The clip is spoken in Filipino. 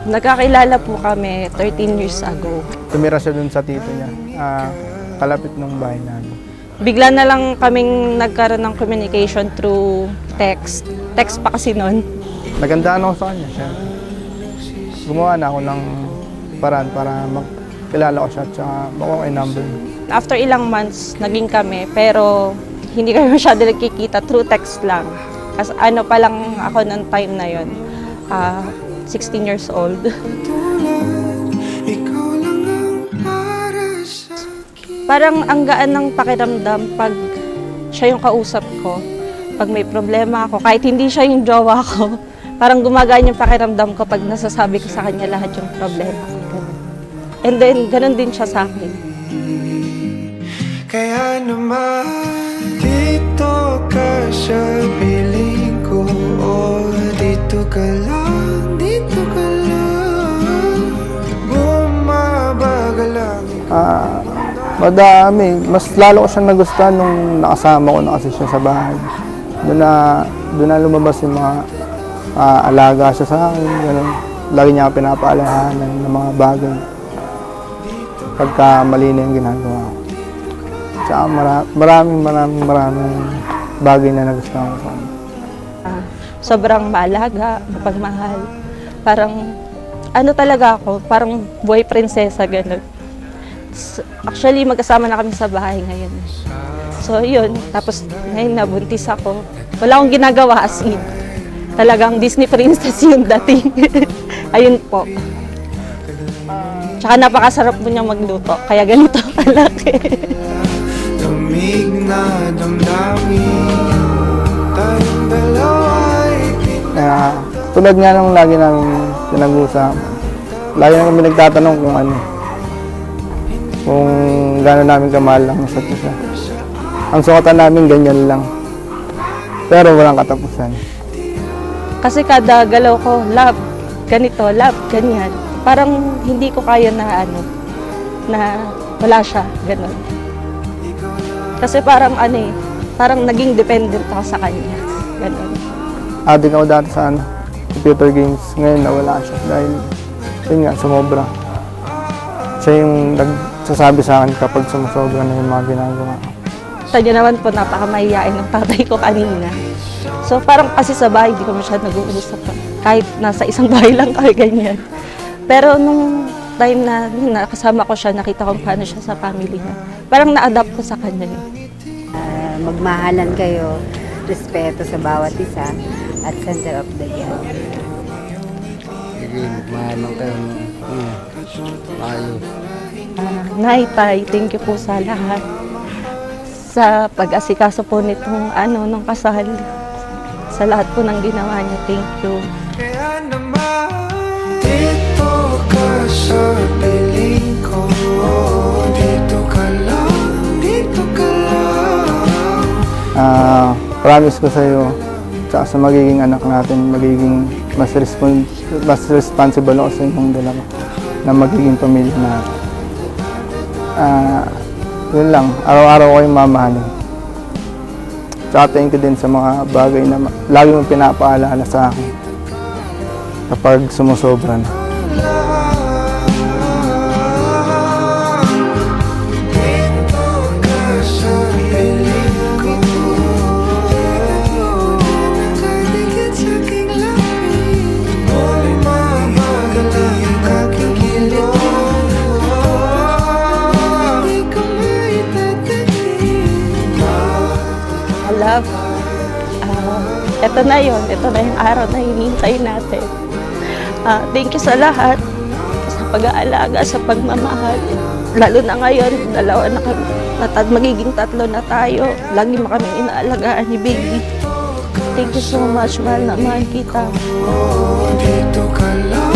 Nagkakilala po kami 13 years ago. Tumira siya dun sa tito niya, kalapit ng bahay namin. Bigla na lang kaming nagkaroon ng communication through text. Text pa kasi noon. Nagandaan ako sa kanya siya. Gumawa na ako ng paraan para makilala ko siya at saka makuha ko yung number niya. After ilang months, naging kami, pero hindi kami masyado nagkikita, through text lang. Kasi ano pa lang ako ng time na yon, 16 years old. Parang ang gaan ng pakiramdam pag siya yung kausap ko. Pag may problema ako, kahit hindi siya yung jowa ko, parang gumagaan yung pakiramdam ko pag nasasabi ko sa kanya lahat yung problema ko. And then, ganun din siya sa akin. Kaya naman dito ka sa piling ko, oh, dito ka lang, bumabagal lang. Madami. Mas lalo ko siyang nagustuhan nung nakasama ko na kasi siya sa bahay. Doon na lumabas yung mga alaga siya sa akin. Ganun. Lagi niya ako pinapaalahanan ng mga bagay. Pagka mali na yung ginagawa ko. Tsaka maraming bagay na nagustuhan ko sa kanya. Sobrang maalaga, mapagmahal. Parang, ano talaga ako, parang buhay prinsesa, gano'n. Actually, magkasama na kami sa bahay ngayon. So, yun. Tapos, ngayon nabuntis ako. Wala akong ginagawa as in. Talagang Disney princess yung dating. Ayun po. Tsaka napakasarap mo niyang magluto. Kaya ganito kalaki. Lamig na damdamin, tayong dalawa'y Tulad nga nung lagi namin pinag-uusapan. Lagi namin kami nagtatanong kung gano'n namin kamahal lang sa isa. Ang sukatan namin ganyan lang. Pero walang katapusan. Kasi kada galaw ko, love, ganito, love, ganyan. Parang hindi ko kaya na na wala siya, gano'n. Kasi parang parang naging dependent ako sa kanya, gano'n. Adik ako dati sa computer games. Ngayon nawala siya dahil yun nga, sumobra. Siya yung nagsasabi sa akin kapag sumusobra na yung mga ginagawa ko. Sa niya naman po, napakamahiyain ng tatay ko kanina. So parang kasi sa bahay, hindi ko masyadong nag-uusap. Kahit nasa isang bahay lang kami, ganyan. Pero nung time na nakasama ko siya, nakita ko paano siya sa family niya. Parang na-adapt ko sa kanya yun. Magmahalan kayo, respeto sa bawat isa, at center of the yan. Sige, magmahalan kayo. Ayos. Nay, Tay, thank you po sa lahat. Sa pag-asikaso po nitong ng kasal. Sa lahat po ng ginawa niya, thank you. kaya naman dito ka sa piling ko, oh, dito ka lang, Promise ko sa iyo, tsaka sa magiging anak natin, magiging mas responsible ako sa inyong dalawa na magiging pamilya natin. Yun lang, araw-araw ko yung mamahalin. Tsaka thank you din sa mga bagay na lagi mong pinapaalala sa akin kapag sumusobra na. Love, ito na yun. Ito na yung araw na hinihintay natin. Thank you sa lahat, sa pag-aalaga, sa pagmamahal. Lalo na ngayon, dalawa na kami. Magiging tatlo na tayo. Lagi mo kami inaalagaan ni baby. Thank you so much, mahal na mahal kita. dito ka lang,